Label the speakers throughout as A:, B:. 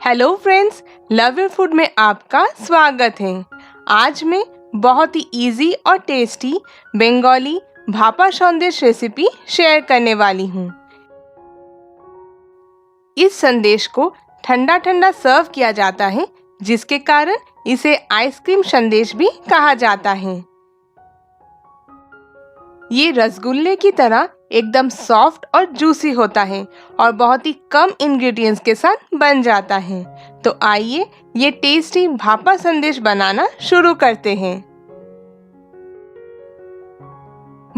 A: Hello friends, love your food में आपका स्वागत है। आज मैं बहुत ही इजी और टेस्टी बंगाली भापा संदेश रेसिपी शेयर करने वाली हूँ। इस संदेश को ठंडा ठंडा सर्व किया जाता है, जिसके कारण इसे आइसक्रीम संदेश भी कहा जाता है। ये रसगुल्ले की तरह एकदम सॉफ्ट और जूसी होता है और बहुत ही कम इंग्रेडिएंट्स के साथ बन जाता है। तो आइए ये टेस्टी भापा संदेश बनाना शुरू करते हैं।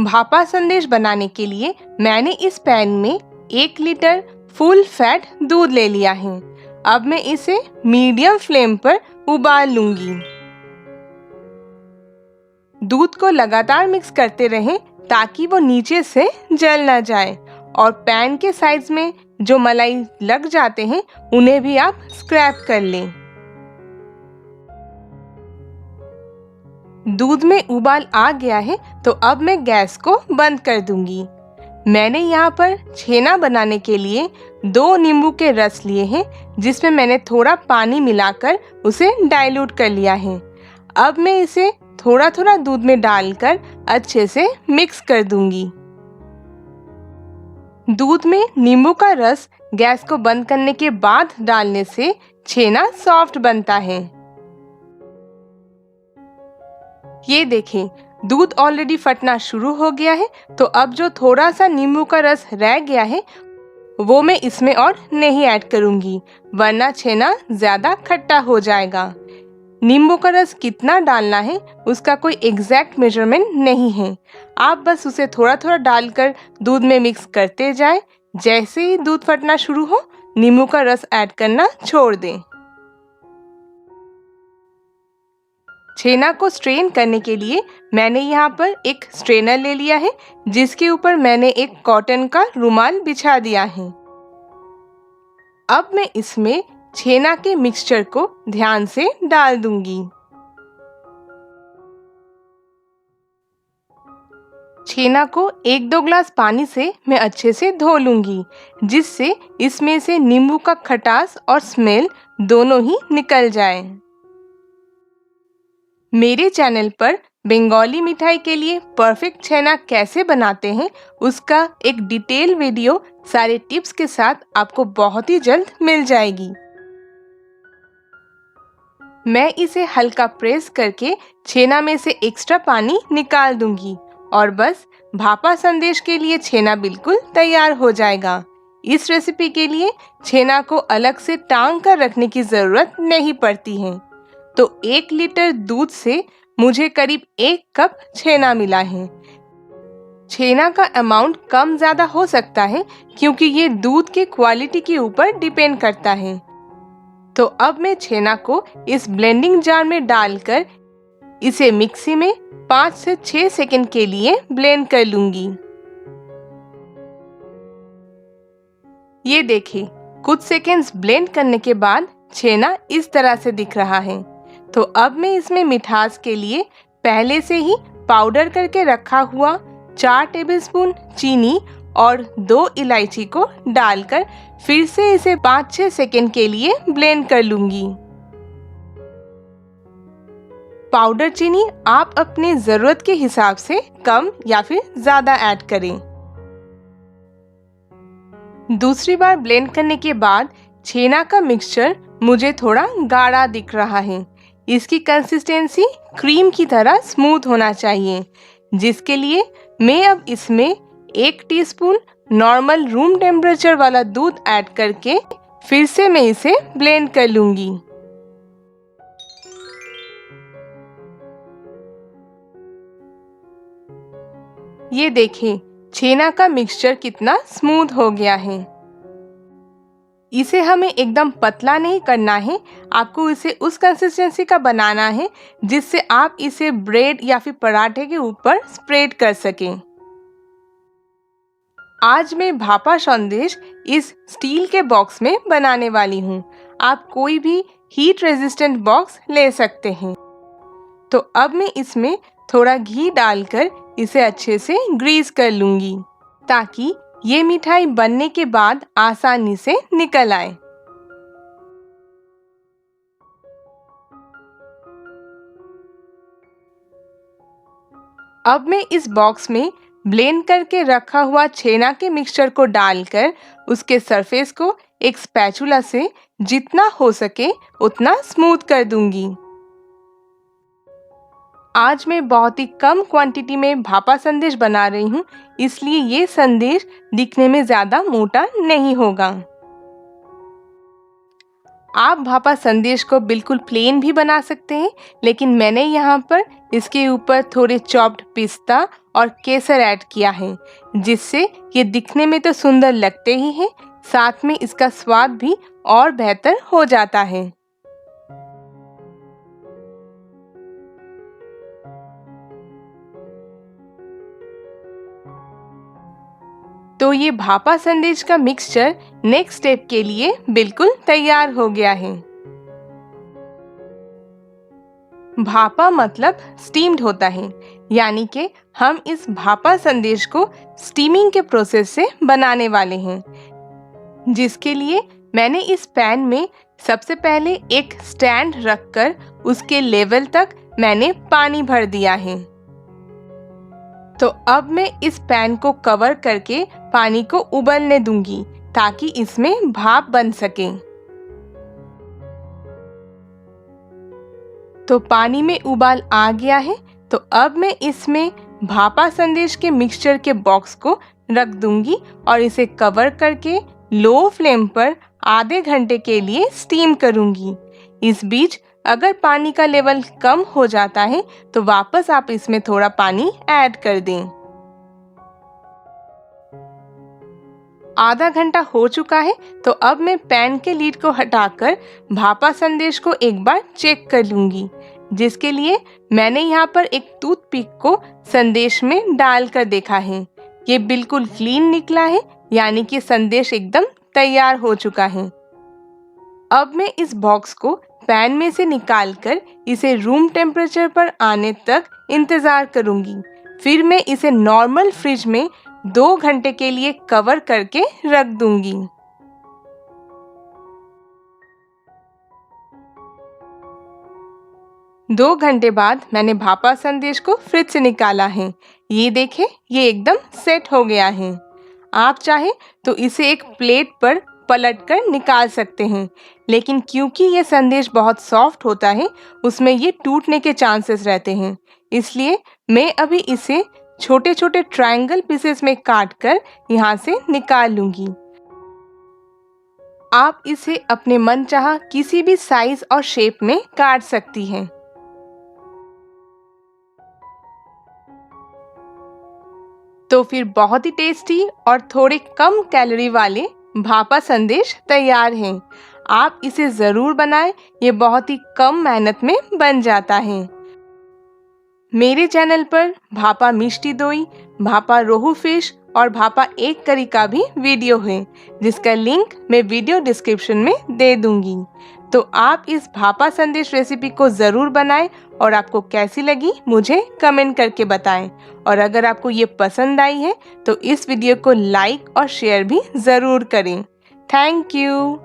A: भापा संदेश बनाने के लिए मैंने इस पैन में 1 लीटर फुल फैट दूध ले लिया है। अब मैं इसे मीडियम फ्लेम पर उबाल लूंगी। दूध को लगातार मिक्स करते रहें ताकि वो नीचे से जल ना जाए, और पैन के साइड्स में जो मलाई लग जाते हैं उन्हें भी आप स्क्रैप कर लें। दूध में उबाल आ गया है तो अब मैं गैस को बंद कर दूंगी। मैंने यहाँ पर छेना बनाने के लिए 2 नींबू के रस लिए हैं, जिसमें मैंने थोड़ा पानी मिलाकर उसे डाइल्यूट कर लिया है। अब मैं इसे थोड़ा थोड़ा दूध में डालकर अच्छे से मिक्स कर दूंगी। दूध में नींबू का रस गैस को बंद करने के बाद डालने से छेना सॉफ्ट बनता है। ये देखें, दूध ऑलरेडी फटना शुरू हो गया है। तो अब जो थोड़ा सा नींबू का रस रह गया है वो मैं इसमें और नहीं ऐड करूंगी, वरना छेना ज्यादा खट्टा हो जाएगा। नींबू का रस कितना डालना है उसका कोई एग्जैक्ट मेजरमेंट नहीं है। आप बस उसे थोड़ा थोड़ा डालकर दूध में मिक्स करते जाएं। जैसे ही दूध फटना शुरू हो, नींबू का रस ऐड करना छोड़ दें। छेना को स्ट्रेन करने के लिए मैंने यहाँ पर एक स्ट्रेनर ले लिया है, जिसके ऊपर मैंने एक कॉटन का रुमाल बिछा दिया है। अब मैं इसमें छेना के मिक्सचर को ध्यान से डाल दूंगी। छेना को 1-2 ग्लास पानी से मैं अच्छे से धो लूंगी, जिससे इसमें से नींबू का खटास और स्मेल दोनों ही निकल जाए। मेरे चैनल पर बंगाली मिठाई के लिए परफेक्ट छेना कैसे बनाते हैं उसका एक डिटेल वीडियो सारे टिप्स के साथ आपको बहुत ही जल्द मिल जाएगी। मैं इसे हल्का प्रेस करके छेना में से एक्स्ट्रा पानी निकाल दूंगी और बस भापा संदेश के लिए छेना बिल्कुल तैयार हो जाएगा। इस रेसिपी के लिए छेना को अलग से टांग कर रखने की जरूरत नहीं पड़ती है। तो 1 लीटर दूध से मुझे करीब 1 कप छेना मिला है। छेना का अमाउंट कम ज्यादा हो सकता है क्योंकि ये दूध के क्वालिटी के ऊपर डिपेंड करता है। तो अब मैं छेना को इस ब्लेंडिंग जार में डालकर इसे मिक्सी में 5 से 6 सेकंड के लिए ब्लेंड कर लूंगी। ये देखिए, कुछ सेकंड्स ब्लेंड करने के बाद छेना इस तरह से दिख रहा है। तो अब मैं इसमें मिठास के लिए पहले से ही पाउडर करके रखा हुआ 4 टेबलस्पून चीनी और 2 इलायची को डालकर फिर से इसे 5-6 सेकंड के लिए ब्लेंड कर लूंगी। पाउडर चीनी आप अपनी जरूरत के हिसाब से कम या फिर ज्यादा ऐड करें। दूसरी बार ब्लेंड करने के बाद छेना का मिक्सचर मुझे थोड़ा गाढ़ा दिख रहा है। इसकी कंसिस्टेंसी क्रीम की तरह स्मूथ होना चाहिए, जिसके लिए मैं अब इसमें 1 टीस्पून नॉर्मल रूम टेम्परेचर वाला दूध ऐड करके फिर से मैं इसे ब्लेंड कर लूंगी। ये देखें, छेना का मिक्सचर कितना स्मूथ हो गया है। इसे हमें एकदम पतला नहीं करना है, आपको इसे उस कंसिस्टेंसी का बनाना है जिससे आप इसे ब्रेड या फिर पराठे के ऊपर स्प्रेड कर सकें। आज मैं भापा संदेश इस स्टील के बॉक्स में बनाने वाली हूँ। आप कोई भी हीट रेजिस्टेंट बॉक्स ले सकते हैं। तो अब मैं इसमें थोड़ा घी डालकर इसे अच्छे से ग्रीस कर लूंगी ताकि ये मिठाई बनने के बाद आसानी से निकल आए। अब मैं इस बॉक्स में ब्लेंड करके रखा हुआ छेना के मिक्सचर को डालकर उसके सरफेस को एक स्पैचुला से जितना हो सके उतना स्मूथ कर दूंगी। आज मैं बहुत ही कम क्वांटिटी में भापा संदेश बना रही हूँ, इसलिए ये संदेश दिखने में ज़्यादा मोटा नहीं होगा। आप भापा संदेश को बिल्कुल प्लेन भी बना सकते हैं, लेकिन मैंने यहाँ पर इसके ऊपर थोड़े चॉप्ड पिस्ता और केसर ऐड किया है, जिससे ये दिखने में तो सुंदर लगते ही हैं, साथ में इसका स्वाद भी और बेहतर हो जाता है। तो ये भापा संदेश का मिक्सचर नेक्स्ट स्टेप के लिए बिल्कुल तैयार हो गया है। भापा मतलब स्टीम्ड होता है, यानी कि हम इस भापा संदेश को स्टीमिंग के प्रोसेस से बनाने वाले हैं, जिसके लिए मैंने इस पैन में सबसे पहले एक स्टैंड रखकर उसके लेवल तक मैंने पानी भर दिया है। तो अब मैं इस पैन को कवर करके पानी को उबलने दूंगी ताकि इसमें भाप बन सके। तो पानी में उबाल आ गया है, तो अब मैं इसमें भापा संदेश के मिक्सचर के बॉक्स को रख दूंगी और इसे कवर करके लो फ्लेम पर आधे घंटे के लिए स्टीम करूंगी। इस बीच अगर पानी का लेवल कम हो जाता है तो वापस आप इसमें थोड़ा पानी ऐड कर दें। आधा घंटा हो चुका है, तो अब मैं पैन के लीड को हटाकर भापा संदेश को एक बार चेक कर लूंगी, जिसके लिए मैंने यहाँ पर एक टूथपिक को संदेश में डालकर देखा है। ये बिल्कुल क्लीन निकला है, यानी कि संदेश एकदम तैयार हो चुका है। अब मैं इस बॉक्स को पैन में से निकालकर इसे रूम टेम्परेचर पर आने तक इंतज़ार करूंगी। फिर मैं इसे नॉर्मल फ्रिज में 2 घंटे के लिए कवर करके रख दूंगी। दो घंटे बाद मैंने भापा संदेश को फ्रिज से निकाला है। ये देखें, ये एकदम सेट हो गया है। आप चाहे तो इसे एक प्लेट पर पलटकर निकाल सकते हैं, लेकिन क्योंकि ये संदेश बहुत सॉफ्ट होता है, उसमें ये टूटने के चांसेस रहते हैं, इसलिए मैं अभी इसे छोटे छोटे ट्रायंगल पीसेस में काटकर यहाँ से निकाल लूंगी। आप इसे अपने मनचाहा किसी भी साइज और शेप में काट सकती हैं। तो फिर बहुत ही टेस्टी और थोड़े कम कैलोरी वाले भापा संदेश तैयार हैं। आप इसे ज़रूर बनाएं, ये बहुत ही कम मेहनत में बन जाता है। मेरे चैनल पर भापा मिष्टी दोई, भापा रोहू फिश और भापा एग करी का भी वीडियो है, जिसका लिंक मैं वीडियो डिस्क्रिप्शन में दे दूंगी। तो आप इस भापा संदेश रेसिपी को ज़रूर बनाएं और आपको कैसी लगी मुझे कमेंट करके बताएं। और अगर आपको ये पसंद आई है तो इस वीडियो को लाइक और शेयर भी ज़रूर करें। Thank you.